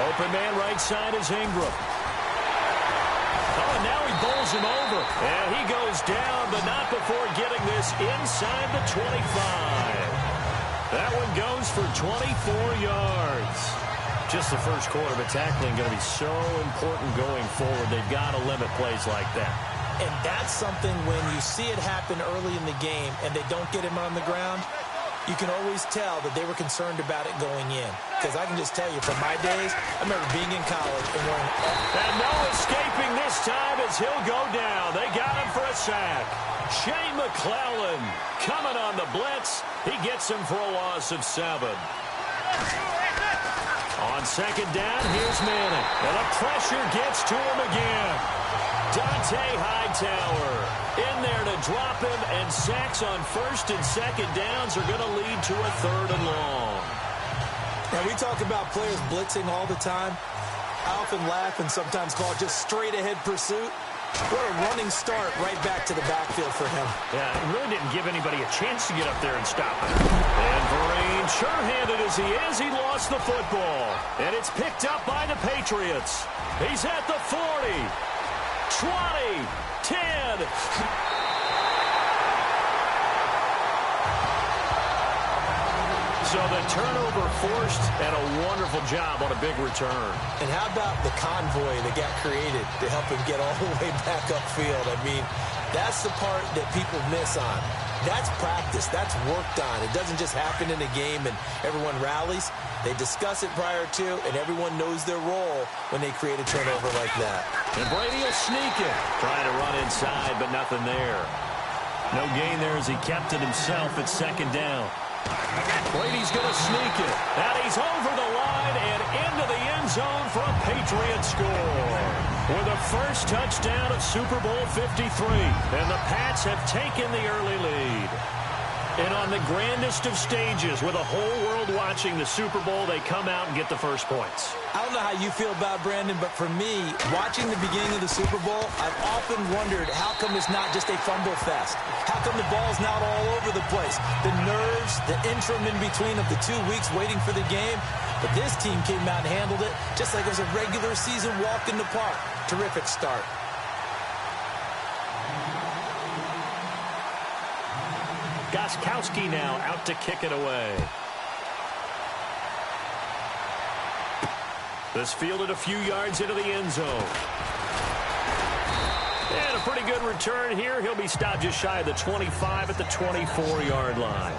Open man right side is Ingram. Oh, and now he bowls him over. And he goes down, but not before getting this inside the 25. That one goes for 24 yards. Just the first quarter, but tackling going to be so important going forward. They've got to limit plays like that. And that's something when you see it happen early in the game and they don't get him on the ground, you can always tell that they were concerned about it going in. Because I can just tell you, from my days, I remember being in college and wearing... And no escaping this time as he'll go down. They got him for a sack. Shane McClellan coming on the blitz. He gets him for a loss of 7. On second down, here's Manning. And the pressure gets to him again. Dante Hightower in there to drop him, and sacks on first and second downs are going to lead to a 3rd and long. Now, we talk about players blitzing all the time. I often laugh and sometimes call it just straight-ahead pursuit. What a running start right back to the backfield for him. Yeah, it really didn't give anybody a chance to get up there and stop him. And Vereen, sure-handed as he is, he lost the football. And it's picked up by the Patriots. He's at the 40. 20, 10. So the turnover forced, and a wonderful job on a big return. And how about the convoy that got created to help him get all the way back upfield? I mean, that's the part that people miss on. That's practice. That's worked on. It doesn't just happen in a game and everyone rallies. They discuss it prior to, and everyone knows their role when they create a turnover like that. And Brady will sneak it. Trying to run inside, but nothing there. No gain there as he kept it himself at second down. Brady's going to sneak it. And he's over the line and into the end zone for a Patriot score. With the first touchdown of Super Bowl 53. And the Pats have taken the early lead. And on the grandest of stages, with a whole world watching the Super Bowl, they come out and get the first points. I don't know how you feel about Brandon, but for me, watching the beginning of the Super Bowl, I've often wondered how come it's not just a fumble fest? How come the ball's not all over the place? The nerves, the interim in between of the 2 weeks waiting for the game. But this team came out and handled it just like it was a regular season walk in the park. Terrific start. Gostkowski now out to kick it away. This fielded a few yards into the end zone. And a pretty good return here. He'll be stopped just shy of the 25 at the 24-yard line.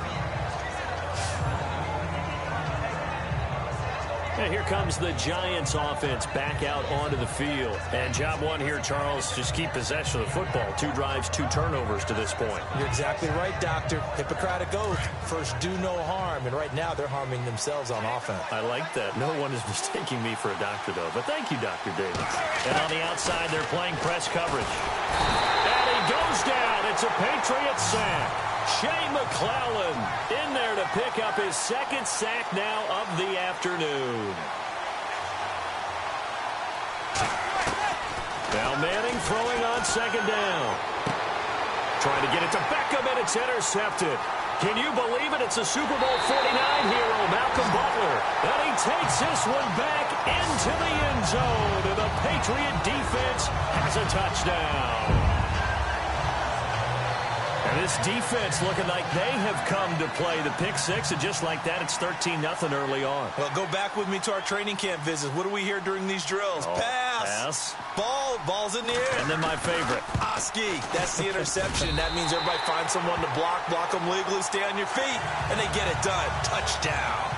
And here comes the Giants offense back out onto the field. And job one here, Charles, just keep possession of the football. 2 drives, 2 turnovers to this point. You're exactly right, Doctor. Hippocratic oath. First, do no harm. And right now, they're harming themselves on offense. I like that. No one is mistaking me for a doctor, though. But thank you, Dr. Davis. And on the outside, they're playing press coverage. And he goes down. It's a Patriot sack. Shane McClellan in there to pick up his 2nd sack now of the afternoon. Now Manning throwing on second down. Trying to get it to Beckham, and it's intercepted. Can you believe it? It's a Super Bowl 49 hero, Malcolm Butler. And he takes this one back into the end zone. And the Patriot defense has a touchdown. And this defense looking like they have come to play the pick 6, and just like that, it's 13-0 early on. Well, go back with me to our training camp visits. What do we hear during these drills? Pass. Ball's in the air. And then my favorite. Oski. That's the interception. That means everybody finds someone to block them legally, stay on your feet, and they get it done. Touchdown.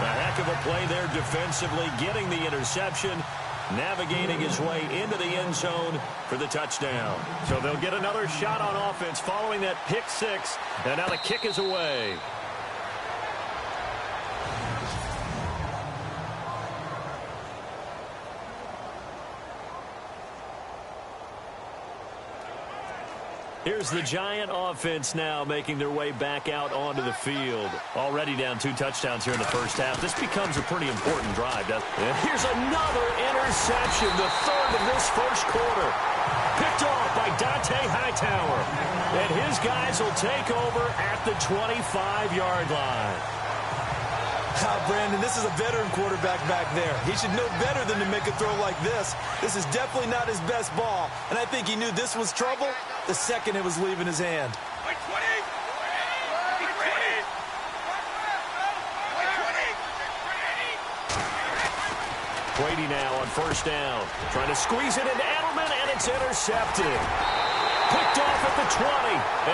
A heck of a play there defensively, getting the interception, navigating his way into the end zone for the touchdown. So they'll get another shot on offense following that pick 6, and now the kick is away. Here's the Giant offense now making their way back out onto the field. Already down 2 touchdowns here in the first half. This becomes a pretty important drive, doesn't it? And here's another interception, the 3rd of this first quarter. Picked off by Dante Hightower. And his guys will take over at the 25-yard line. Brandon, this is a veteran quarterback back there. He should know better than to make a throw like this. This is definitely not his best ball, and I think he knew this was trouble the second it was leaving his hand. Brady now on first down. Trying to squeeze it into Edelman, and it's intercepted. Picked off at the 20.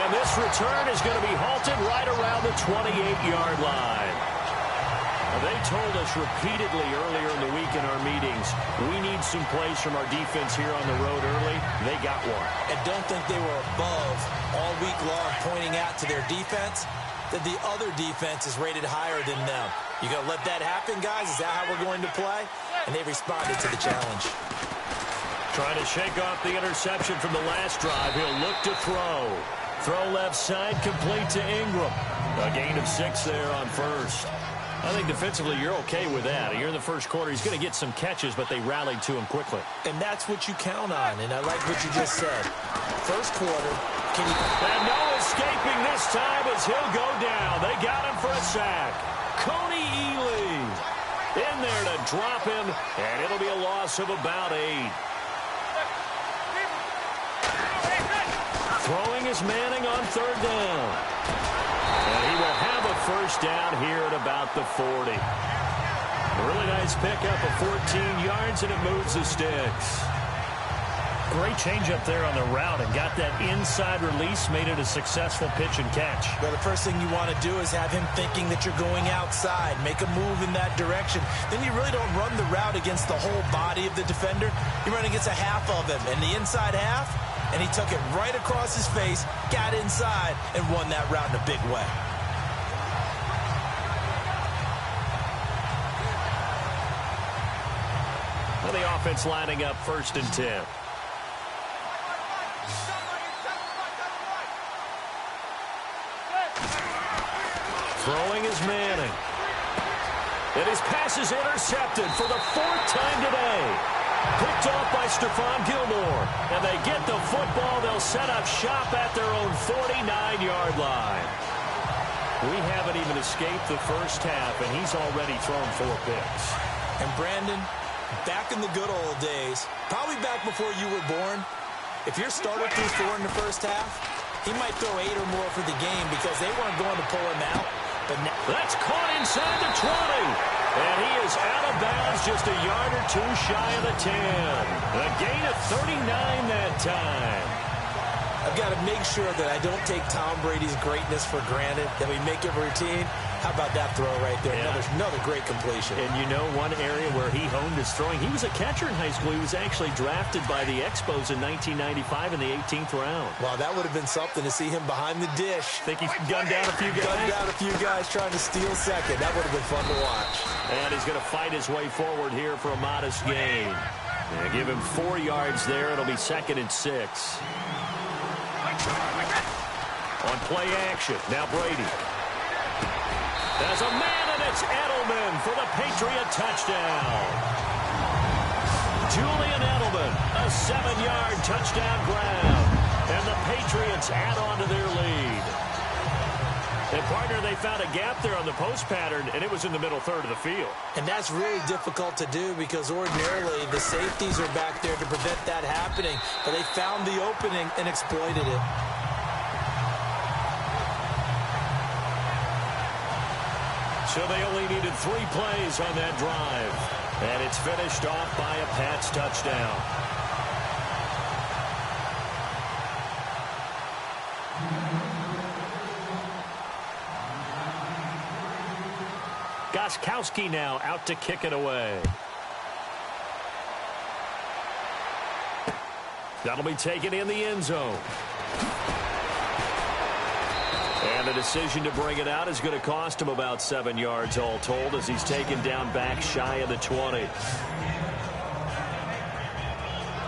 And this return is going to be halted right around the 28-yard line. Now, they told us repeatedly earlier in the week in our meetings, we need some plays from our defense here on the road early. They got one. And don't think they were above all week long pointing out to their defense that the other defense is rated higher than them. You going to let that happen, guys? Is that how we're going to play? And they responded to the challenge. Trying to shake off the interception from the last drive. He'll look to throw. Throw left side, complete to Ingram. A gain of 6 there on first. I think defensively you're okay with that. Here in the first quarter, he's going to get some catches, but they rallied to him quickly. And that's what you count on, and I like what you just said. First quarter, can you... And no escaping this time as he'll go down. They got him for a sack. Coney Ely in there to drop him, and it'll be a loss of about 8. Throwing is Manning on third down. And he will have a first down here at about the 40. A really nice pickup of 14 yards, and it moves the sticks. Great change up there on the route and got that inside release, made it a successful pitch and catch. Well, the first thing you want to do is have him thinking that you're going outside, make a move in that direction. Then you really don't run the route against the whole body of the defender. You run against a half of him, and the inside half, and he took it right across his face, got inside, and won that route in a big way. Well, the offense lining up 1st and 10. Throwing is Manning. And his pass is intercepted for the 4th time today. Picked off by Stephon Gilmore. And they get the football. They'll set up shop at their own 49-yard line. We haven't even escaped the first half, and he's already thrown 4 picks. And Brandon, back in the good old days, probably back before you were born, if your starter threw 4 in the first half, he might throw 8 or more for the game because they weren't going to pull him out. But now, that's caught inside the 20. And he is out of bounds just a yard or 2 shy of the 10. A gain of 39 that time. I've got to make sure that I don't take Tom Brady's greatness for granted, that we make it routine. How about that throw right there? Yeah. Another great completion. And you know one area where he honed his throwing, he was a catcher in high school. He was actually drafted by the Expos in 1995 in the 18th round. Wow, that would have been something to see him behind the dish. Think he gunned down a few guys? Gunned down a few guys trying to steal second. That would have been fun to watch. And he's going to fight his way forward here for a modest gain. And give him 4 yards there. It'll be 2nd and 6. On play action, now Brady. There's a man, and it's Edelman for the Patriot touchdown. Julian Edelman, a 7-yard touchdown grab. And the Patriots add on to their lead. And, partner, they found a gap there on the post pattern, and it was in the middle third of the field. And that's really difficult to do because ordinarily the safeties are back there to prevent that happening. But they found the opening and exploited it. So they only needed 3 plays on that drive. And it's finished off by a Pats touchdown. Gostkowski now out to kick it away. That'll be taken in the end zone. And the decision to bring it out is going to cost him about 7 yards all told as he's taken down back shy of the 20.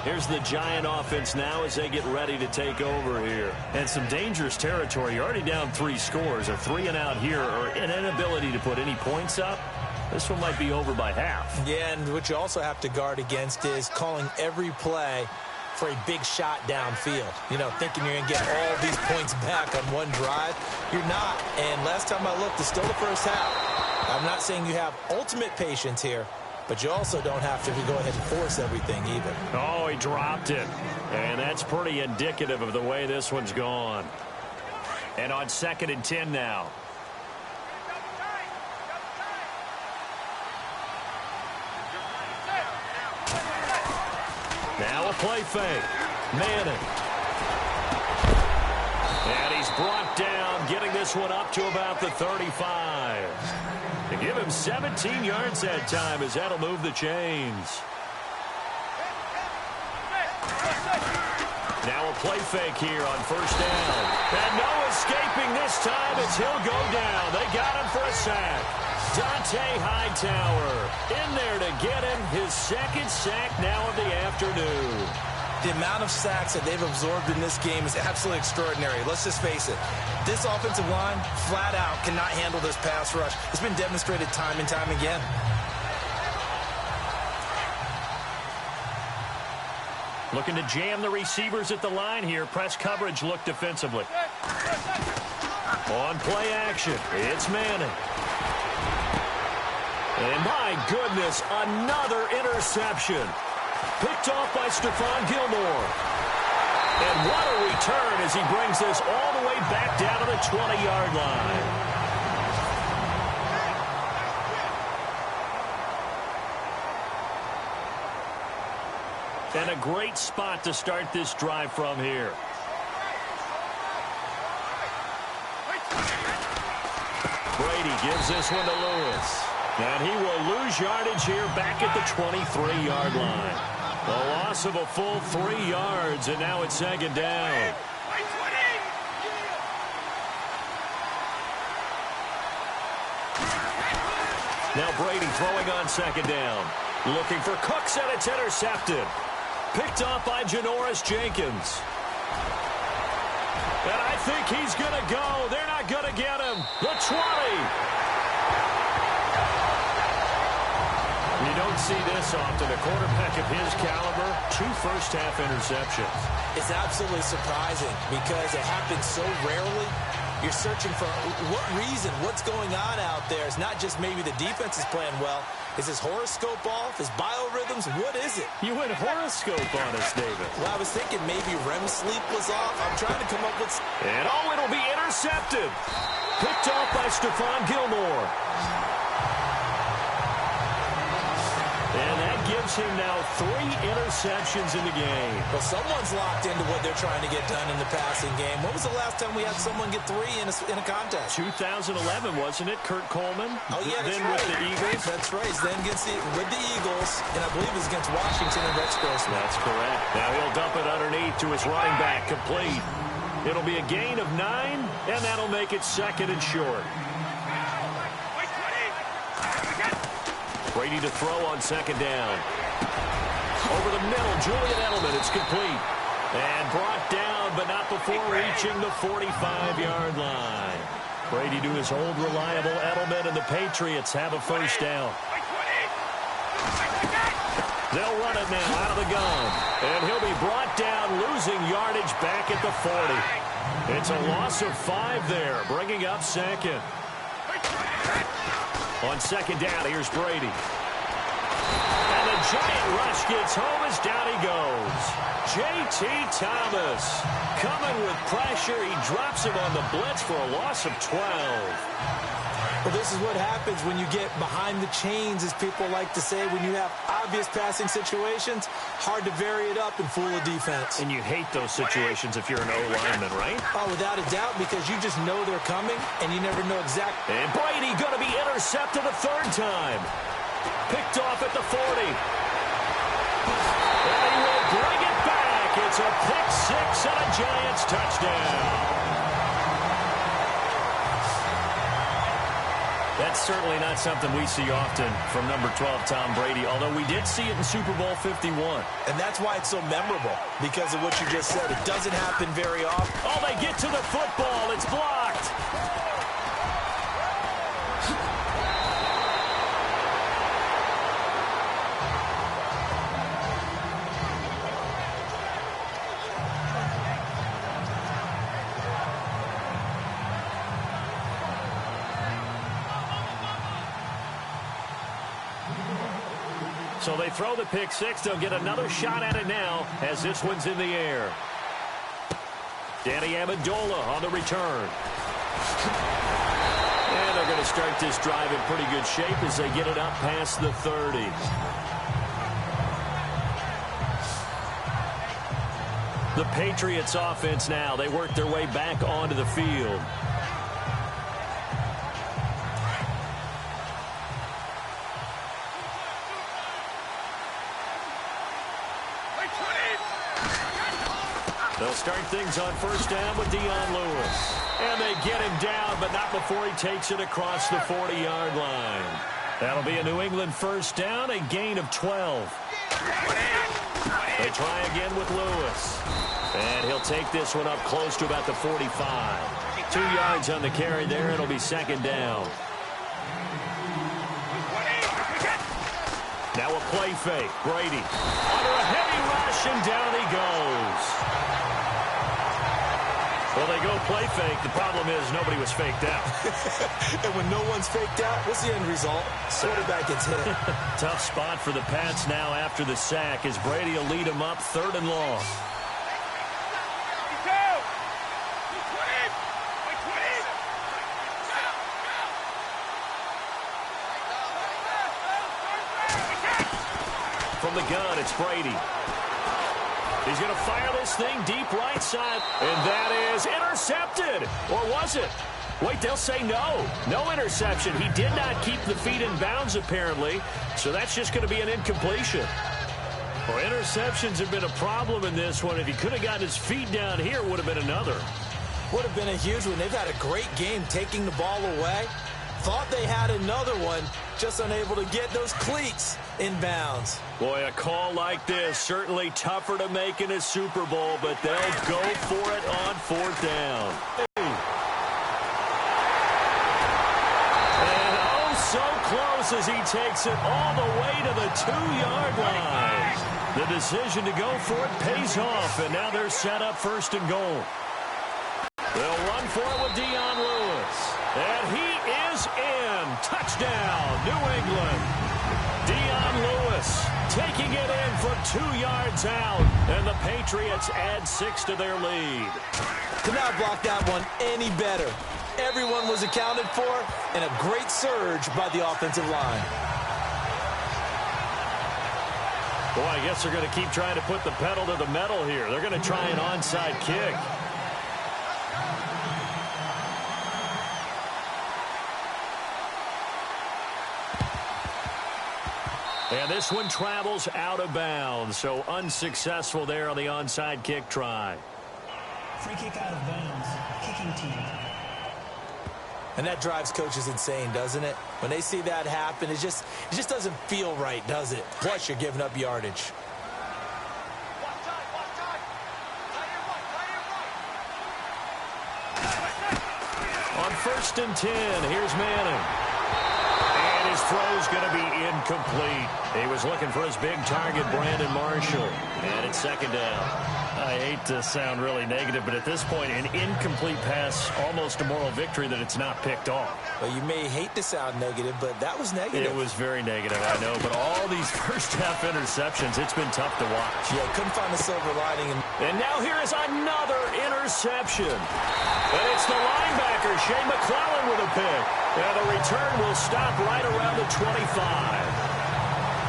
Here's the Giant offense now as they get ready to take over here. And some dangerous territory. You're already down 3 scores. A 3-and-out here or an inability to put any points up. This one might be over by half. Yeah, and what you also have to guard against is calling every play for a big shot downfield. You know, thinking you're going to get all these points back on one drive. You're not. And last time I looked, it's still the first half. I'm not saying you have ultimate patience here, but you also don't have to go ahead and force everything either. Oh, he dropped it. And that's pretty indicative of the way this one's gone. And on 2nd and 10 now. Now a play fake. Manning. And he's brought down, getting this one up to about the 35. To give him 17 yards that time, as that'll move the chains. Now a play fake here on 1st down. And no escaping this time as he'll go down. They got him for a sack. Dante Hightower in there to get him his 2nd sack now of the afternoon. The amount of sacks that they've absorbed in this game is absolutely extraordinary. Let's just face it. This offensive line, flat out, cannot handle this pass rush. It's been demonstrated time and time again. Looking to jam the receivers at the line here. Press coverage look defensively. On play action, it's Manning. And my goodness, another interception. Picked off by Stephon Gilmore. And what a return as he brings this all the way back down to the 20-yard line. And a great spot to start this drive from here. Brady gives this one to Lewis. And he will lose yardage here back at the 23-yard line. A loss of a full 3 yards, and now it's 2nd down. Now Brady throwing on 2nd down. Looking for Cooks, and it's intercepted. Picked off by Janoris Jenkins. And I think he's going to go. They're not going to get him. The 20. You don't see this often. A quarterback of his caliber, 2 first-half interceptions. It's absolutely surprising because it happens so rarely. You're searching for what reason, what's going on out there. It's not just maybe the defense is playing well. Is his horoscope off? His biorhythms? What is it? You went horoscope on us, David. Well, I was thinking maybe REM sleep was off. I'm trying to come up with... And oh, it'll be intercepted. Picked off by Stephon Gilmore. And that gives him now 3 interceptions in the game. Well, someone's locked into what they're trying to get done in the passing game. When was the last time we had someone get 3 in a contest? 2011, wasn't it? Kurt Coleman? Oh, yeah, that's then right. With the Eagles? That's right. Then with the Eagles, and I believe it was against Washington and Rex Grossman. That's correct. Now he'll dump it underneath to his running back, complete. It'll be a gain of 9, and that'll make it 2nd and short. Brady to throw on 2nd down. Over the middle, Julian Edelman. It's complete. And brought down, but not before reaching the 45-yard line. Brady to his old reliable Edelman, and the Patriots have a first down. They'll run it now out of the gun. And he'll be brought down, losing yardage back at the 40. It's a loss of 5 there, bringing up 2nd. On 2nd down, here's Brady. And the giant rush gets home as down he goes. J.T. Thomas coming with pressure. He drops him on the blitz for a loss of 12. Well, this is what happens when you get behind the chains, as people like to say. When you have obvious passing situations, hard to vary it up and fool a defense. And you hate those situations if you're an O-lineman, right? Oh, without a doubt, because you just know they're coming, and you never know exactly. And Brady going to be intercepted a 3rd time. Picked off at the 40. And he will bring it back. It's a pick 6 and a Giants touchdown. That's certainly not something we see often from number 12, Tom Brady, although we did see it in Super Bowl 51. And that's why it's so memorable, because of what you just said. It doesn't happen very often. Oh, they get to the football. It's blocked. So they throw the pick six. They'll get another shot at it now as this one's in the air. Danny Amendola on the return. And they're going to start this drive in pretty good shape as they get it up past the 30. The Patriots offense now. They work their way back onto the field. They'll start things on first down with Dion Lewis. And they get him down, but not before he takes it across the 40-yard line. That'll be a New England first down, a gain of 12. They try again with Lewis. And he'll take this one up close to about the 45. 2 yards on the carry there. It'll be second down. Now a play fake. Brady under a heavy rush, and down he goes. Well, they go play fake. The problem is nobody was faked out. And when no one's faked out, what's the end result? Quarterback gets hit. Tough spot for the Pats now after the sack as Brady will lead them up 3rd and long. From the gun, it's Brady. He's going to fire this thing deep right side. And that is intercepted. Or was it? Wait, they'll say no. No interception. He did not keep the feet in bounds, apparently. So that's just going to be an incompletion. Well, interceptions have been a problem in this one. If he could have gotten his feet down here, it would have been another. Would have been a huge one. They've had a great game taking the ball away. Thought they had another one, just unable to get those cleats in bounds. Boy, a call like this, certainly tougher to make in a Super Bowl, but they'll go for it on 4th down. And oh, so close as he takes it all the way to the 2-yard line. The decision to go for it pays off, and now they're set up 1st and goal. They'll run for it with Dion Lewis. And he is in. Touchdown, New England. Dion Lewis taking it in from 2 yards out. And the Patriots add 6 to their lead. Could not block that one any better. Everyone was accounted for, and a great surge by the offensive line. Boy, I guess they're going to keep trying to put the pedal to the metal here. They're going to try an onside kick. And this one travels out of bounds, so unsuccessful there on the onside kick try. Free kick out of bounds, kicking team. And that drives coaches insane, doesn't it? When they see that happen, it just doesn't feel right, does it? Plus, you're giving up yardage. On 1st and 10, here's Manning. And his throw's going to be incomplete. He was looking for his big target, Brandon Marshall. And it's 2nd down. I hate to sound really negative, but at this point, an incomplete pass, almost a moral victory that it's not picked off. Well, you may hate to sound negative, but that was negative. It was very negative, I know. But all these first-half interceptions, it's been tough to watch. Yeah, couldn't find a silver lining. And now here is another interception. And it's the linebacker, Shea McClellan, with a pick. And the return will stop right around the 25.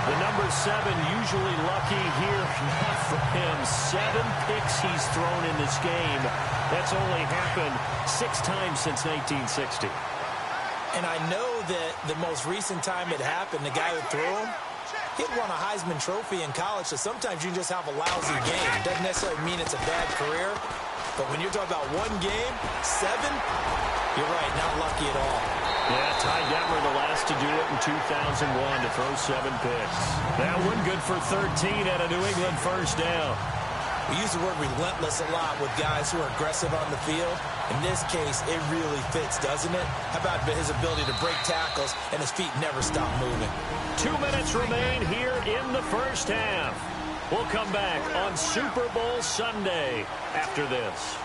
The number 7 usually lucky here. Not for him. 7 picks he's thrown in this game. That's only happened 6 times since 1960. And I know that the most recent time it happened, the guy who threw him, he'd won a Heisman Trophy in college, so sometimes you just have a lousy game. It doesn't necessarily mean it's a bad career, but when you're talking about one game, 7, you're right, not lucky at all. Yeah, Ty Detmer the last to do it in 2001 to throw 7 picks. That one good for 13 at a New England first down. We use the word relentless a lot with guys who are aggressive on the field. In this case, it really fits, doesn't it? How about his ability to break tackles and his feet never stop moving? 2 minutes remain here in the first half. We'll come back on Super Bowl Sunday after this.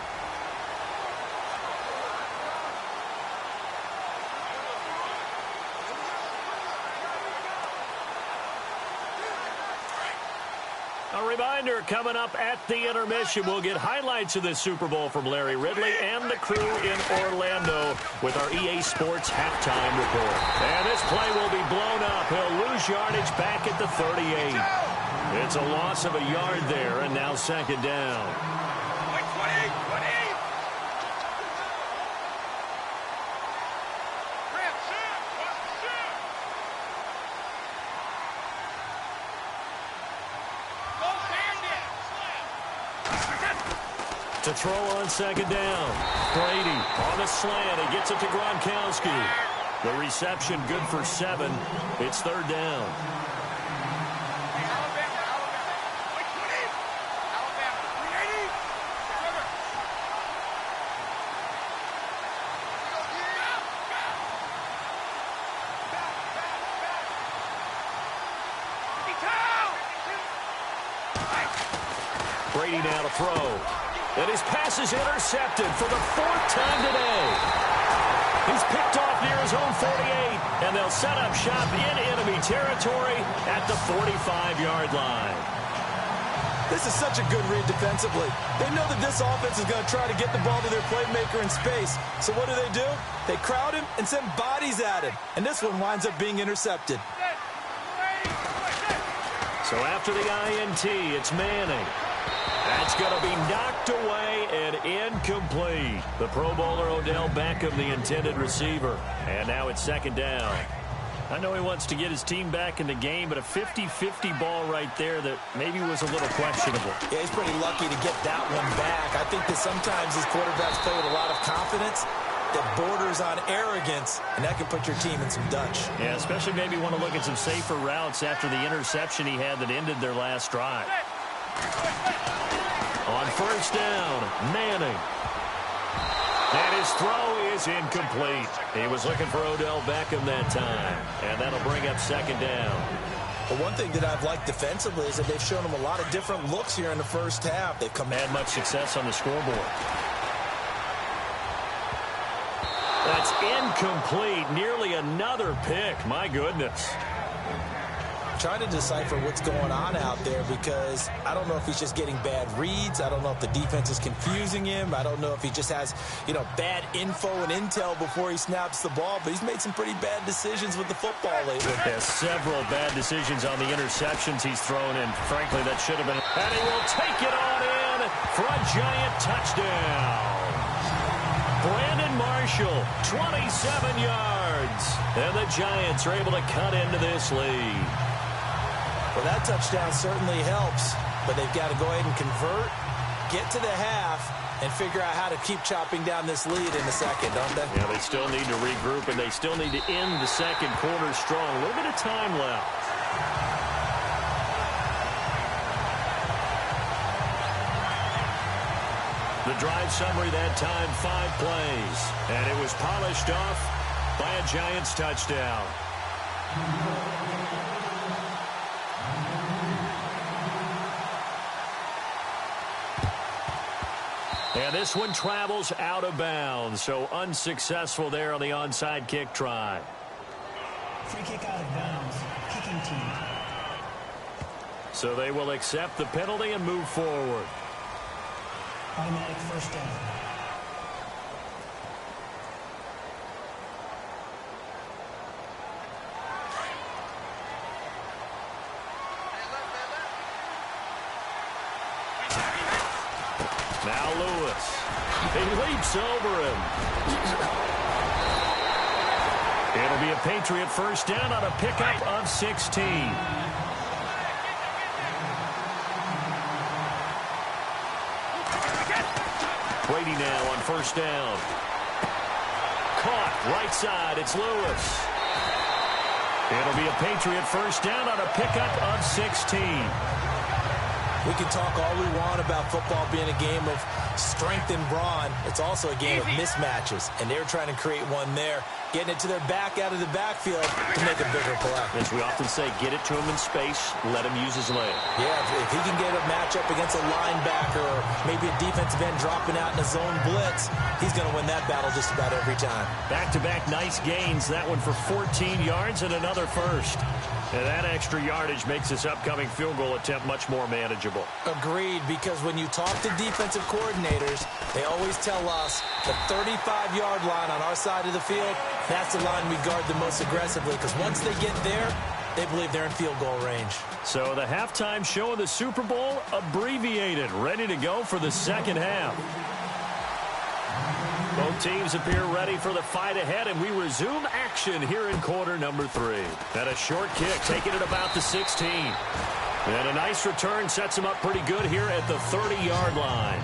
A reminder, coming up at the intermission, we'll get highlights of this Super Bowl from Larry Ridley and the crew in Orlando with our EA Sports halftime report. And this play will be blown up. He'll lose yardage back at the 38. It's a loss of a yard there, and now second down. To throw on second down. Brady on the slant. He gets it to Gronkowski. The reception good for 7. It's third down. Brady now to throw. And his pass is intercepted for the 4th time today. He's picked off near his own 48, and they'll set up shop in enemy territory at the 45-yard line. This is such a good read defensively. They know that this offense is going to try to get the ball to their playmaker in space. So what do? They crowd him and send bodies at him. And this one winds up being intercepted. So after the INT, it's Manning. That's going to be knocked away and incomplete. The Pro Bowler Odell Beckham, the intended receiver. And now it's second down. I know he wants to get his team back in the game, but a 50-50 ball right there that maybe was a little questionable. Yeah, he's pretty lucky to get that one back. I think that sometimes these quarterbacks play with a lot of confidence that borders on arrogance, and that can put your team in some Dutch. Yeah, especially maybe want to look at some safer routes after the interception he had that ended their last drive. On first down, Manning. And his throw is incomplete. He was looking for Odell Beckham that time. And that'll bring up second down. But one thing that I've liked defensively is that they've shown him a lot of different looks here in the first half. They've come had much success on the scoreboard. That's incomplete. Nearly another pick. My goodness. Trying to decipher what's going on out there because I don't know if he's just getting bad reads. I don't know if the defense is confusing him. I don't know if he just has, bad info and intel before he snaps the ball. But he's made some pretty bad decisions with the football lately. There's several bad decisions on the interceptions he's thrown, and frankly, that should have been. And he will take it on in for a giant touchdown. Brandon Marshall, 27 yards. And the Giants are able to cut into this lead. Well, that touchdown certainly helps, but they've got to go ahead and convert, get to the half, and figure out how to keep chopping down this lead in the second, don't they? Yeah, they still need to regroup, and they still need to end the second quarter strong. A little bit of time left. The drive summary that time, 5 plays. And it was polished off by a Giants touchdown. And this one travels out of bounds, so unsuccessful there on the onside kick try. Free kick out of bounds. Kicking team. So they will accept the penalty and move forward. Automatic first down. Now Lewis. He leaps over him. It'll be a Patriot first down on a pickup of 16. Brady now on first down. Caught right side. It's Lewis. It'll be a Patriot first down on a pickup of 16. We can talk all we want about football being a game of strength and brawn. It's also a game of mismatches, and they're trying to create one there, getting it to their back out of the backfield to make a bigger play. As we often say, get it to him in space, let him use his leg. Yeah, if he can get a matchup against a linebacker or maybe a defensive end dropping out in a zone blitz, he's going to win that battle just about every time. Back-to-back nice gains, that one for 14 yards and another first. And that extra yardage makes this upcoming field goal attempt much more manageable. Agreed, because when you talk to defensive coordinators, they always tell us the 35-yard line on our side of the field, that's the line we guard the most aggressively, because once they get there, they believe they're in field goal range. So the halftime show of the Super Bowl abbreviated, ready to go for the second half. Both teams appear ready for the fight ahead, and we resume action here in quarter number 3. And a short kick, taking it about the 16. And a nice return sets him up pretty good here at the 30-yard line.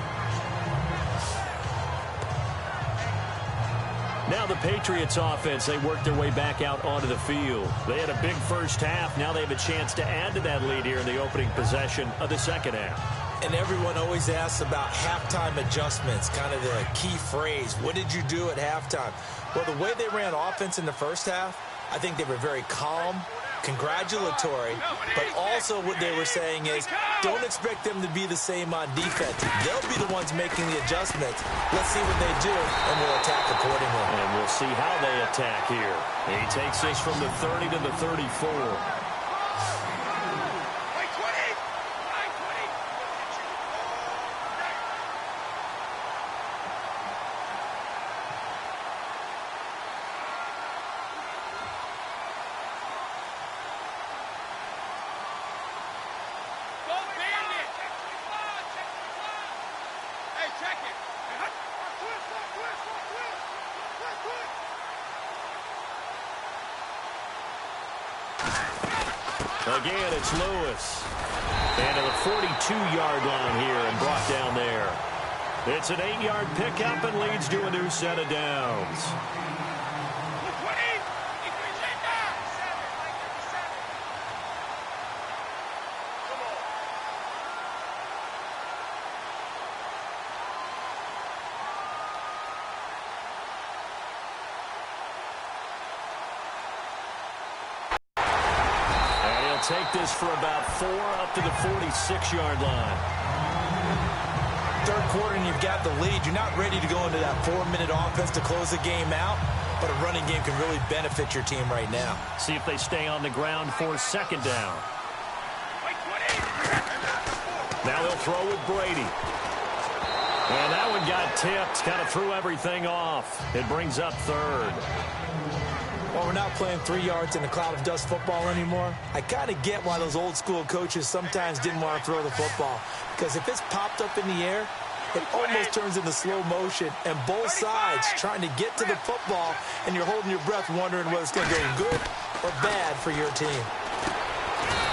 Now the Patriots offense, they work their way back out onto the field. They had a big first half. Now they have a chance to add to that lead here in the opening possession of the second half. And everyone always asks about halftime adjustments, kind of the key phrase. What did you do at halftime? Well, the way they ran offense in the first half, I think they were very calm, congratulatory, but also what they were saying is don't expect them to be the same on defense. They'll be the ones making the adjustments. Let's see what they do, and we'll attack accordingly. And we'll see how they attack here. He takes this from the 30 to the 34. Again, it's Lewis. And to the 42-yard line here and brought down there. It's an 8-yard pickup and leads to a new set of downs. Take this for about 4 up to the 46-yard line. Third quarter and you've got the lead. You're not ready to go into that 4-minute offense to close the game out, but a running game can really benefit your team right now. See if they stay on the ground for second down. Now they'll throw with Brady. And that one got tipped, kind of threw everything off. It brings up third. Well, we're not playing 3 yards in a cloud of dust football anymore. I kind of get why those old school coaches sometimes didn't want to throw the football. Because if it's popped up in the air, it almost turns into slow motion. And both sides trying to get to the football, and you're holding your breath wondering whether it's going to go good or bad for your team.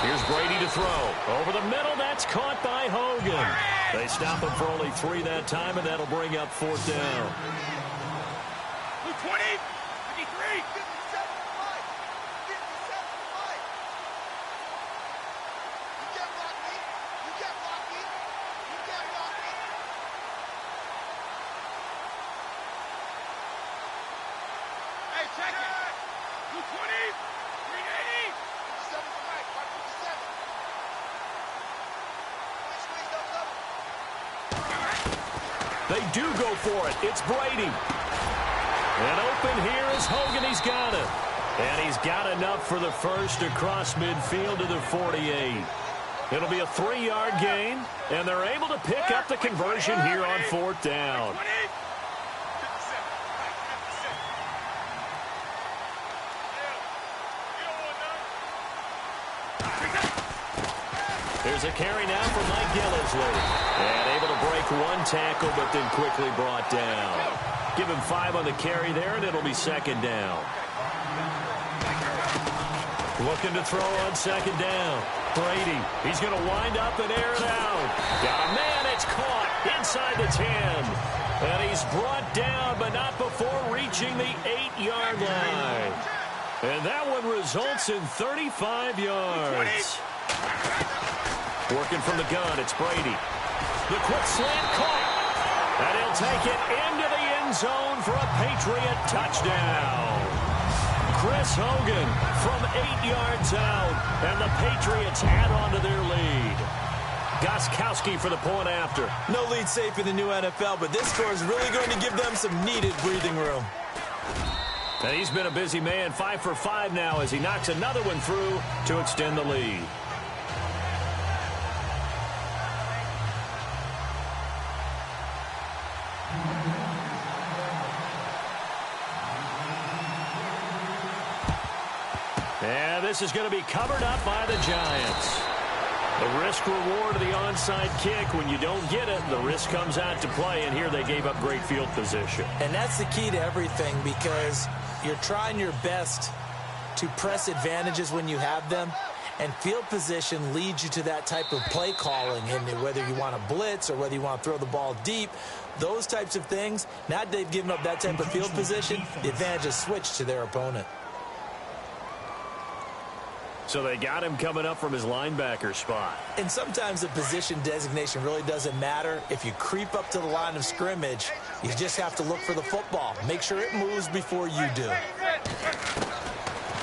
Here's Brady to throw. Over the middle, that's caught by Hogan. They stop him for only 3 that time, and that'll bring up fourth down. 20, 53. They do go for it. It's Brady. And open here is Hogan. He's got it. And he's got enough for the first across midfield to the 48. It'll be a 3-yard gain, and they're able to pick up the conversion here on fourth down. There's a carry now for Mike Gillisley. And able to break one tackle, but then quickly brought down. Give him 5 on the carry there, and it'll be second down. Looking to throw on second down. Brady, he's going to wind up and air it out. Got a man, it's caught inside the 10. And he's brought down, but not before reaching the 8-yard line. And that one results in 35 yards. Working from the gun, it's Brady. The quick slant caught. And he'll take it into the end zone for a Patriot touchdown. Chris Hogan from 8 yards out. And the Patriots add on to their lead. Gostkowski for the point after. No lead safe in the new NFL, but this score is really going to give them some needed breathing room. And he's been a busy man, 5 for 5 now as he knocks another one through to extend the lead. And this is going to be covered up by the Giants. The risk-reward of the onside kick, when you don't get it, the risk comes out to play, and here they gave up great field position. And that's the key to everything, because you're trying your best to press advantages when you have them, and field position leads you to that type of play calling, and whether you want to blitz or whether you want to throw the ball deep, those types of things, now that they've given up that type of field position, the advantage is switched to their opponent. So they got him coming up from his linebacker spot. And sometimes the position designation really doesn't matter. If you creep up to the line of scrimmage, you just have to look for the football. Make sure it moves before you do.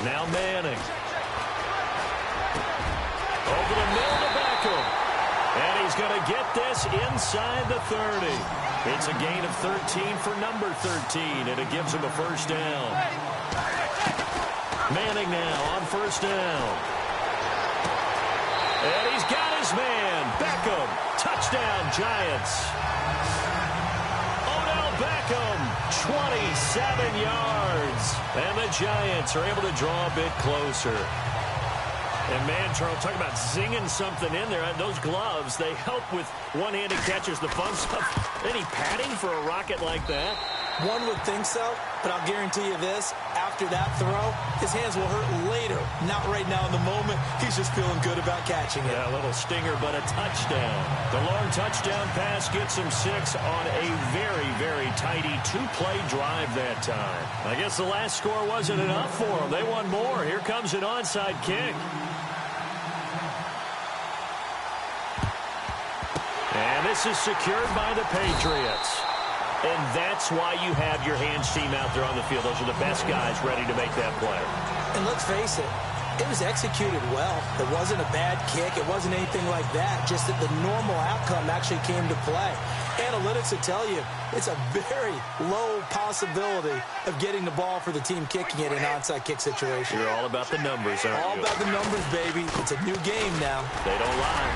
Now Manning. Over the middle to Beckham. And he's going to get this inside the 30. It's a gain of 13 for number 13, and it gives him a first down. Manning now on first down. And he's got his man. Beckham. Touchdown, Giants. Odell Beckham, 27 yards. And the Giants are able to draw a bit closer. And, man, Charles, talk about zinging something in there. Those gloves, they help with one-handed catches, the fun stuff. Any padding for a rocket like that? One would think so, but I'll guarantee you this. After that throw, his hands will hurt later. Not right now in the moment. He's just feeling good about catching it. Yeah, a little stinger, but a touchdown. The long touchdown pass gets him 6 on a very, very tidy 2-play drive that time. I guess the last score wasn't enough for them. They want more. Here comes an onside kick. And this is secured by the Patriots. And that's why you have your hands team out there on the field. Those are the best guys ready to make that play. And let's face it, it was executed well. It wasn't a bad kick. It wasn't anything like that. Just that the normal outcome actually came to play. Analytics will tell you it's a very low possibility of getting the ball for the team kicking it in an onside kick situation. You're all about the numbers, aren't you? All about the numbers, baby. It's a new game now. They don't lie.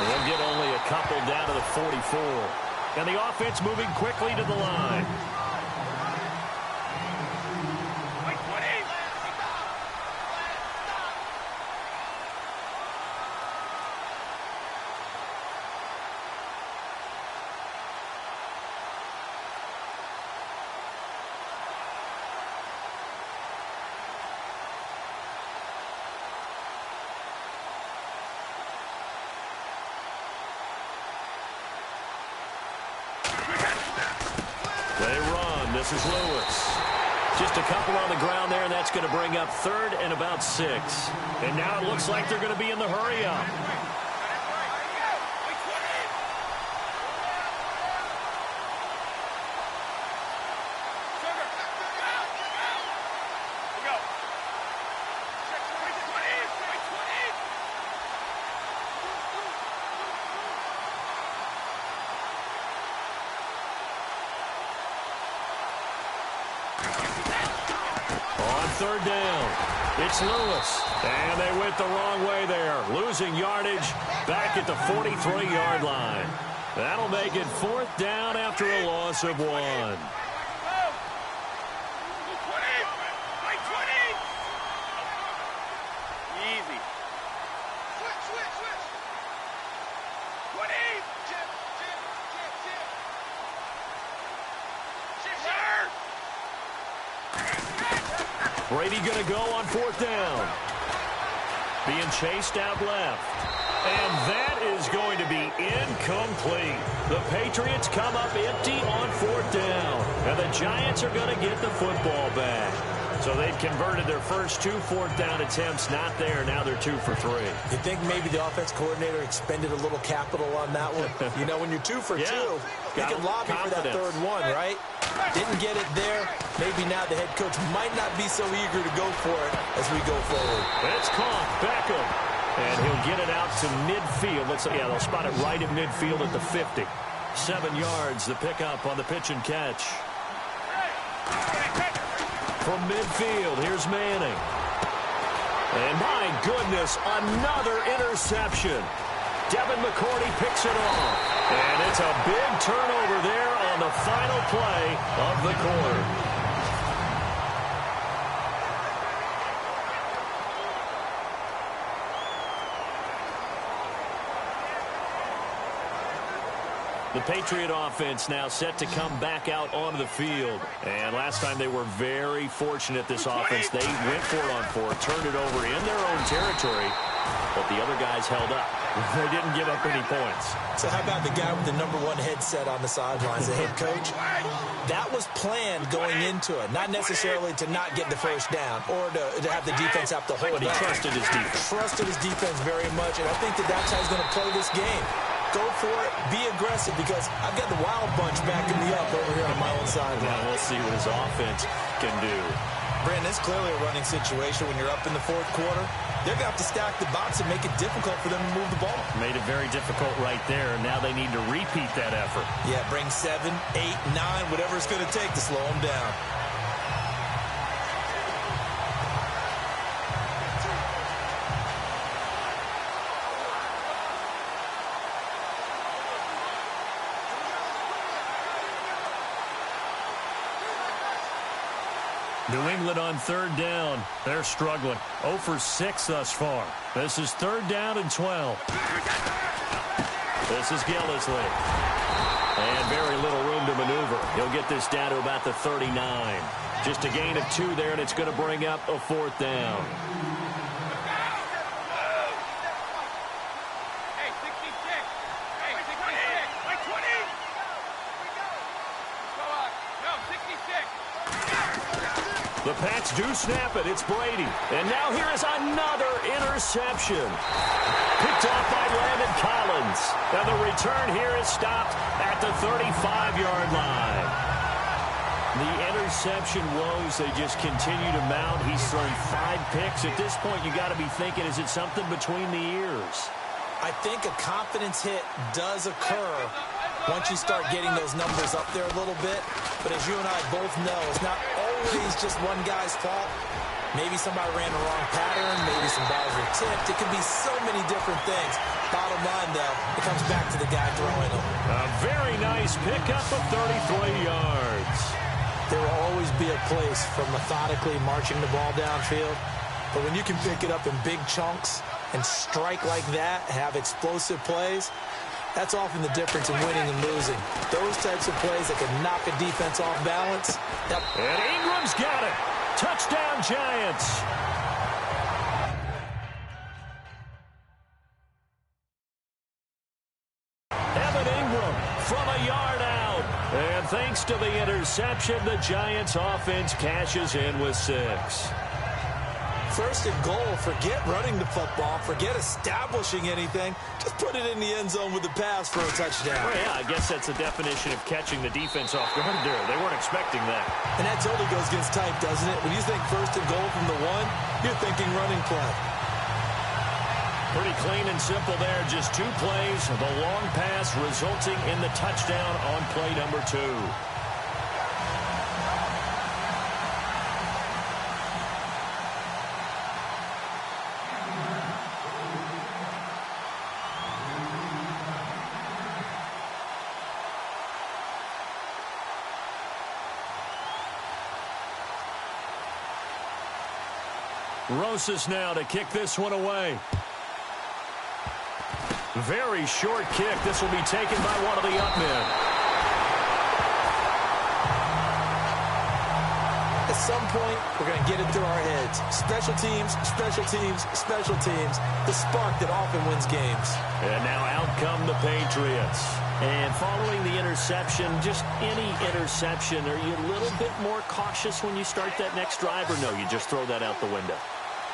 They'll get only a couple down to the 44. And the offense moving quickly to the line. They run. This is Lewis. Just a couple on the ground there, and that's going to bring up 3rd and about 6. And now it looks like they're going to be in the hurry-up. On 3rd down, it's Lewis. And they went the wrong way there. Losing yardage back at the 43-yard line. That'll make it 4th down after a loss of 1. Brady going to go on 4th down. Being chased out left. And that is going to be incomplete. The Patriots come up empty on 4th down. And the Giants are going to get the football back. So they've converted their first 2 4th down attempts. Not there. Now they're 2 for 3. You think maybe the offense coordinator expended a little capital on that one? You know, when you're 2 for 2, you can lobby for that 3rd one, right? Didn't get it there. Maybe now the head coach might not be so eager to go for it as we go forward. It's caught. Beckham. And he'll get it out to midfield. They'll spot it right at midfield at the 50. 7 yards, the pickup on the pitch and catch. From midfield, here's Manning. And my goodness, another interception. Devin McCourty picks it off. And it's a big turnover there on the final play of the quarter. The Patriot offense now set to come back out onto the field. And last time they were very fortunate, this offense. They went for it on fourth, turned it over in their own territory, but the other guys held up. They didn't give up any points. So how about the guy with the #1 headset on the sidelines, the head coach? That was planned going into it, not necessarily to not get the first down or to have the defense have to hold But he up. trusted his defense. Trusted his defense very much, and I think that's how he's going to play this game. Go for it. Be aggressive, because I've got the wild bunch backing me up over here on my own sideline. Now we'll see what his offense can do. Brandon, it's clearly a running situation when you're up in the fourth quarter. They're going to have to stack the box and make it difficult for them to move the ball. Made it very difficult right there. Now they need to repeat that effort. Yeah, bring 7, 8, 9, whatever it's going to take to slow them down. New England on third down. They're struggling. 0 for 6 thus far. This is 3rd down and 12. This is Gillisley. And very little room to maneuver. He'll get this down to about the 39. Just a gain of 2 there, and it's going to bring up a 4th down. The Pats do snap it. It's Brady. And now here is another interception. Picked off by Landon Collins. And the return here is stopped at the 35-yard line. The interception woes, they just continue to mount. He's thrown 5 picks. At this point, you got to be thinking, is it something between the ears? I think a confidence hit does occur once you start getting those numbers up there a little bit. But as you and I both know, it's not always just one guy's fault. Maybe somebody ran the wrong pattern. Maybe some balls were tipped. It could be so many different things. Bottom line, though, it comes back to the guy throwing them. A very nice pickup of 33 yards. There will always be a place for methodically marching the ball downfield. But when you can pick it up in big chunks and strike like that, have explosive plays, that's often the difference in winning and losing. Those types of plays that can knock a defense off balance. Yep. And Ingram's got it. Touchdown, Giants. Evan Ingram from a yard out. And thanks to the interception, the Giants offense cashes in with 6. First and goal, forget running the football, forget establishing anything. Just put it in the end zone with the pass for a touchdown. Well, yeah, I guess that's a definition of catching the defense off guard there. They weren't expecting that. And that totally goes against type, doesn't it? When you think first and goal from the 1, you're thinking running play. Pretty clean and simple there. Just 2 plays. The long pass resulting in the touchdown on play number 2. Rosas now to kick this one away. Very short kick. This will be taken by one of the up men. At some point, we're going to get it through our heads. Special teams, special teams, special teams. The spark that often wins games. And now out come the Patriots. And following the interception, just any interception, are you a little bit more cautious when you start that next drive, or no, you just throw that out the window?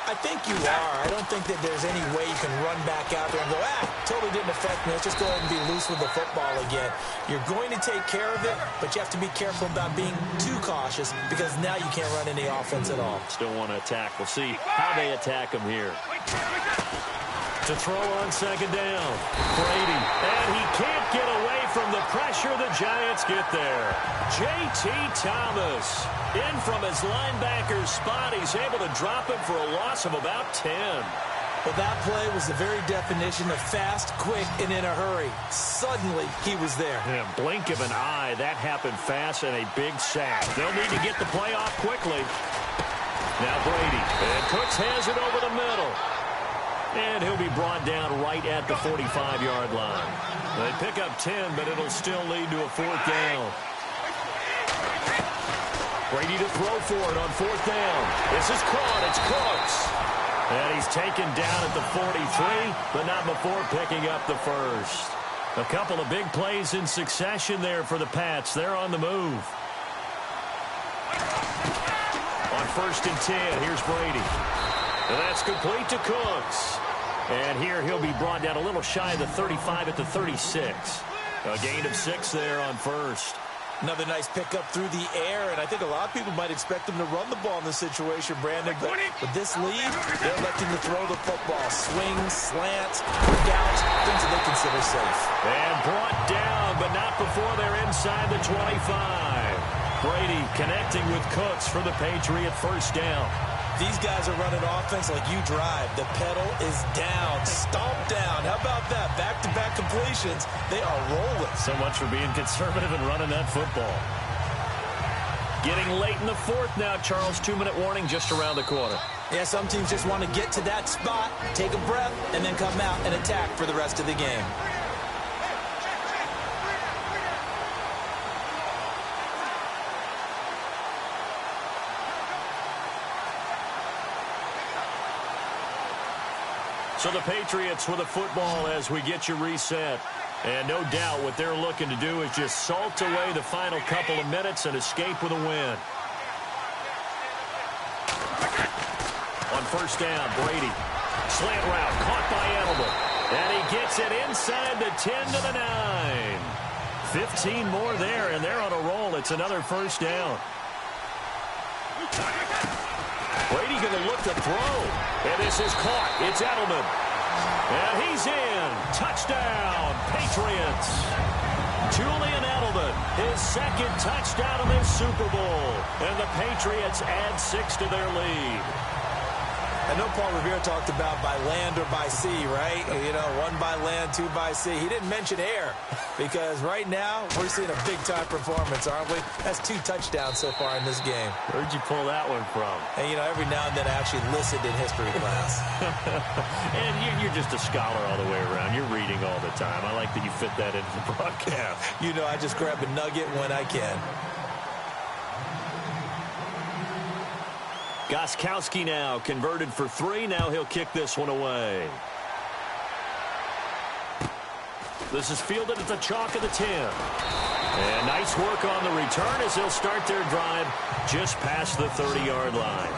I think you are. I don't think that there's any way you can run back out there and go, totally didn't affect me. Let's just go ahead and be loose with the football again. You're going to take care of it, but you have to be careful about being too cautious, because now you can't run any offense at all. Still want to attack. We'll see how they attack them here. To throw on second down. Brady. And he can't get away from the pressure. The Giants get there. J.T. Thomas in from his linebacker's spot. He's able to drop him for a loss of about 10. Well, that play was the very definition of fast, quick, and in a hurry. Suddenly, he was there. In a blink of an eye, that happened fast and a big sack. They'll need to get the play off quickly. Now Brady. And Cooks has it over the middle. And he'll be brought down right at the 45-yard line. They pick up 10, but it'll still lead to a fourth down. Brady to throw for it on fourth down. This is caught. It's Cooks. And he's taken down at the 43, but not before picking up the first. A couple of big plays in succession there for the Pats. They're on the move. On 1st and 10, here's Brady. And that's complete to Cooks. And here he'll be brought down a little shy of the 35 at the 36. A gain of 6 there on first. Another nice pickup through the air, and I think a lot of people might expect him to run the ball in this situation, Brandon. But with this lead, they're electing to throw the football. Swings, slants, quick outs, things that they consider safe. And brought down, but not before they're inside the 25. Brady connecting with Cooks for the Patriot first down. These guys are running offense like you drive. The pedal is down, stomp down. How about that? Back-to-back completions. They are rolling. So much for being conservative and running that football. Getting late in the fourth now, Charles. 2-minute warning just around the corner. Yeah, some teams just want to get to that spot, take a breath, and then come out and attack for the rest of the game. So the Patriots with a football as we get you reset. And no doubt what they're looking to do is just salt away the final couple of minutes and escape with a win. On first down, Brady. Slant route caught by Edelman. And he gets it inside the 10 to the 9. 15 more there, and they're on a roll. It's another first down. Brady going to look to throw. And this is caught. It's Edelman. And he's in. Touchdown, Patriots. Julian Edelman, his second touchdown in this Super Bowl. And the Patriots add 6 to their lead. I know Paul Revere talked about by land or by sea, right? You know, 1 by land, 2 by sea. He didn't mention air because right now we're seeing a big-time performance, aren't we? That's 2 touchdowns so far in this game. Where'd you pull that one from? And, you know, every now and then I actually listened in history class. And you're just a scholar all the way around. You're reading all the time. I like that you fit that into the broadcast. You know, I just grab a nugget when I can. Gostkowski now converted for 3. Now he'll kick this one away. This is fielded at the chalk of the 10. And nice work on the return as they'll start their drive just past the 30-yard line.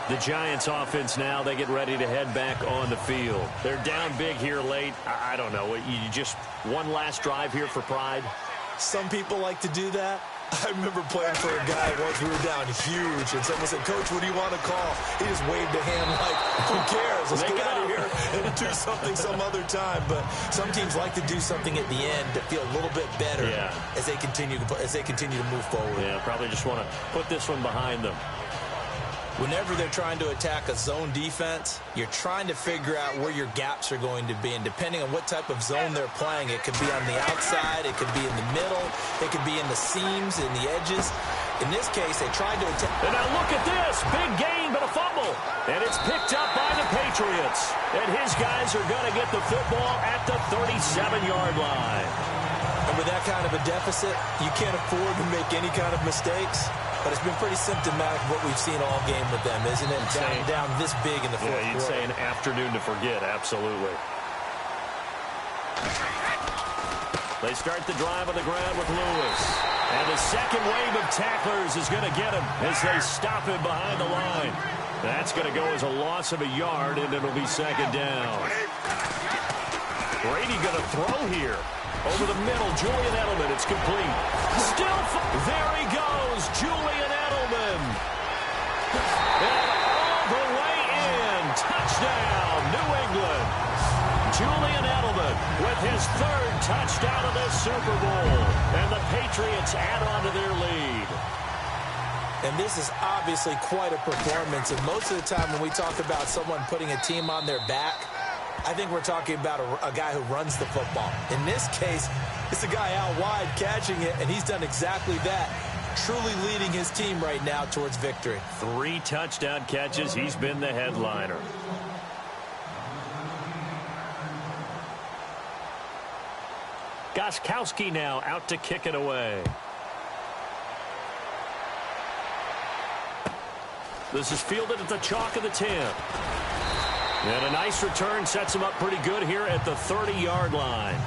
The Giants offense now, they get ready to head back on the field. They're down big here late. I don't know. You just one last drive here for pride? Some people like to do that. I remember playing for a guy once we were down huge, and someone said, "Coach, what do you want to call?" He just waved a hand like, who cares? Let's get out of here and do something some other time. But some teams like to do something at the end to feel a little bit better as they continue to move forward. Yeah, probably just want to put this one behind them. Whenever they're trying to attack a zone defense, you're trying to figure out where your gaps are going to be. And depending on what type of zone they're playing, it could be on the outside, it could be in the middle, it could be in the seams, in the edges. In this case, they tried to attack. And now look at this. Big gain, but a fumble. And it's picked up by the Patriots. And his guys are going to get the football at the 37-yard line. And with that kind of a deficit, you can't afford to make any kind of mistakes. But it's been pretty symptomatic of what we've seen all game with them, isn't it? Down this big in the fourth quarter. You'd say an afternoon to forget, absolutely. They start the drive on the ground with Lewis. And the second wave of tacklers is going to get him as they stop him behind the line. That's going to go as a loss of a yard, and it'll be second down. Brady going to throw here. Over the middle, Julian Edelman. It's complete. Still, there he goes, Julian Edelman. And all the Edelman with his third touchdown of this Super Bowl. And the Patriots add on to their lead. And this is obviously quite a performance. And most of the time when we talk about someone putting a team on their back, I think we're talking about a guy who runs the football. In this case, it's a guy out wide catching it, and he's done exactly that, truly leading his team right now towards victory. 3 touchdown catches. He's been the headliner. Gostkowski now out to kick it away. This is fielded at the chalk of the 10. And a nice return sets him up pretty good here at the 30-yard line.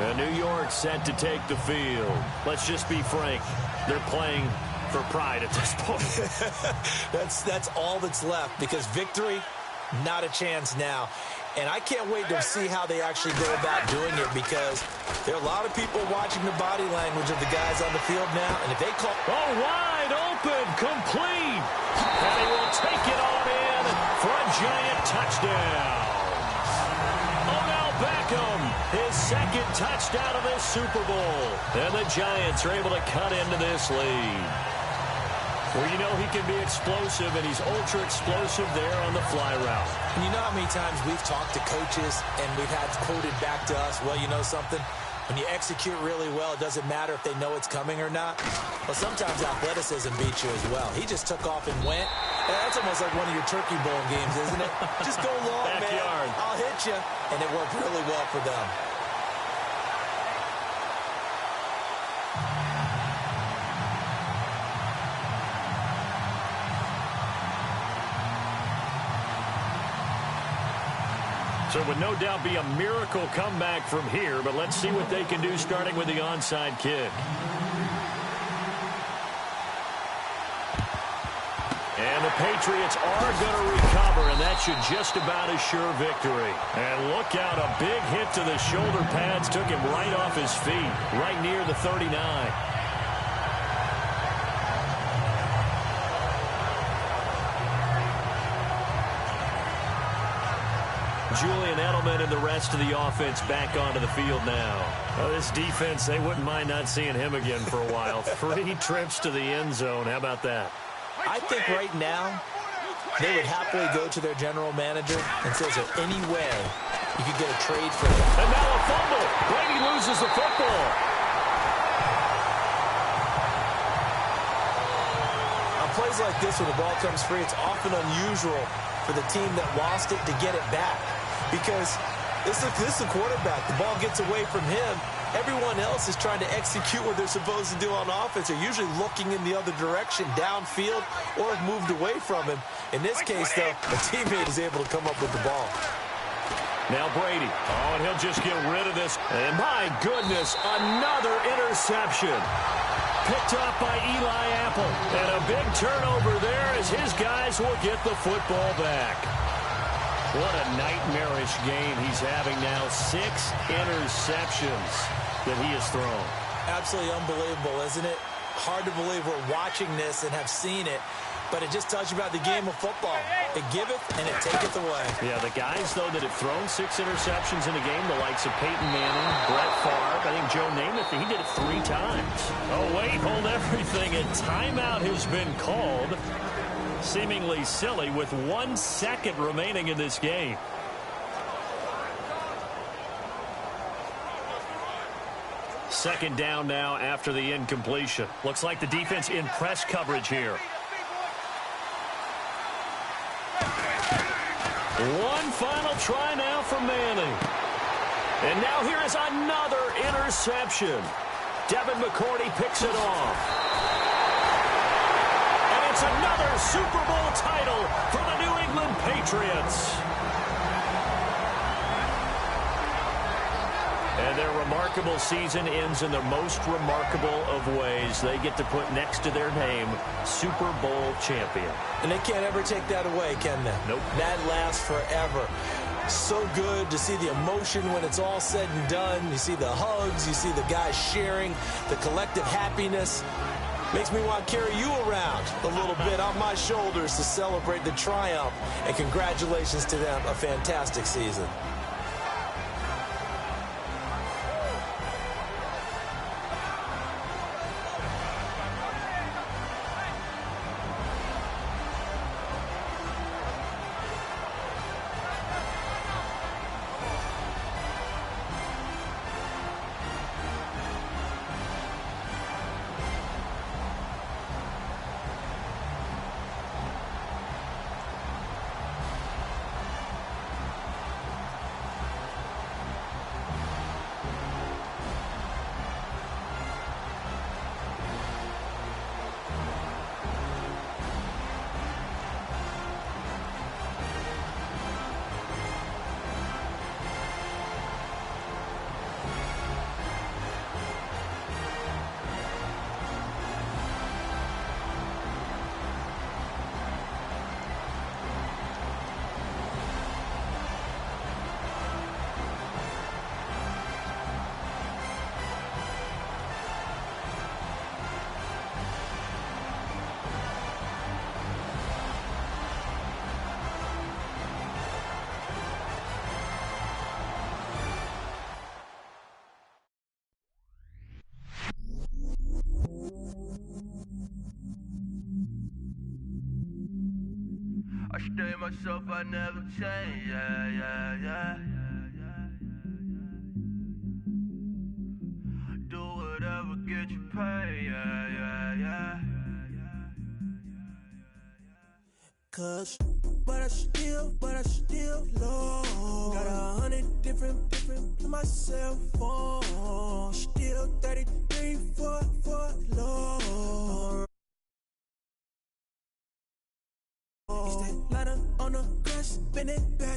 And New York set to take the field. Let's just be frank. They're playing for pride at this point. That's all that's left, because victory, not a chance now. And I can't wait to see how they actually go about doing it, because there are a lot of people watching the body language of the guys on the field now. And if they call... Oh, wide open, complete. And he will take it on in for a giant touchdown. Odell Beckham, his second touchdown of this Super Bowl. And the Giants are able to cut into this lead. Well, you know he can be explosive, and he's ultra-explosive there on the fly route. And you know how many times we've talked to coaches and we've had quoted back to us, well, you know something? When you execute really well, it doesn't matter if they know it's coming or not. Well, sometimes athleticism beats you as well. He just took off and went. And that's almost like one of your Turkey Bowl games, isn't it? Just go long, Backyard. man. I'll hit you. And it worked really well for them. So it would no doubt be a miracle comeback from here, but let's see what they can do starting with the onside kick. And the Patriots are going to recover, and that should just about assure victory. And look out, a big hit to the shoulder pads took him right off his feet, right near the 39. Julian Edelman and the rest of the offense back onto the field now. Well, this defense, they wouldn't mind not seeing him again for a while. 3 trips to the end zone. How about that? I think right now they would happily go to their general manager and say, is there any way you could get a trade for him? And now a fumble. Brady loses the football. On plays like this, when the ball comes free, it's often unusual for the team that lost it to get it back. Because this is a quarterback. The ball gets away from him. Everyone else is trying to execute what they're supposed to do on offense. They're usually looking in the other direction, downfield, or have moved away from him. In this case, though, a teammate is able to come up with the ball. Now Brady. Oh, and he'll just get rid of this. And my goodness, another interception. Picked up by Eli Apple. And a big turnover there as his guys will get the football back. What a nightmarish game he's having now. 6 interceptions that he has thrown. Absolutely unbelievable, isn't it? Hard to believe we're watching this and have seen it. But it just tells you about the game of football. It giveth and it taketh away. Yeah, the guys, though, that have thrown 6 interceptions in a game, the likes of Peyton Manning, Brett Favre, I think Joe Namath, he did it 3 times. Oh, wait, hold everything. A timeout has been called. Seemingly silly with 1 second remaining in this game. Second down now after the incompletion. Looks like the defense in press coverage here. One final try now for Manning. And now here is another interception. Devin McCourty picks it off. And it's another Super Bowl title for the New England Patriots. And their remarkable season ends in the most remarkable of ways. They get to put next to their name, Super Bowl champion. And they can't ever take that away, can they? Nope. That lasts forever. So good to see the emotion when it's all said and done. You see the hugs. You see the guys sharing the collective happiness. Makes me want to carry you around a little bit on my shoulders to celebrate the triumph. And congratulations to them, a fantastic season. I stay myself, I never change, yeah. Do whatever, get you paid, yeah. Cause, but I still low. Got 100 different in my cell phone. Still 33 for low. It's that lighter on the grass, spin it back.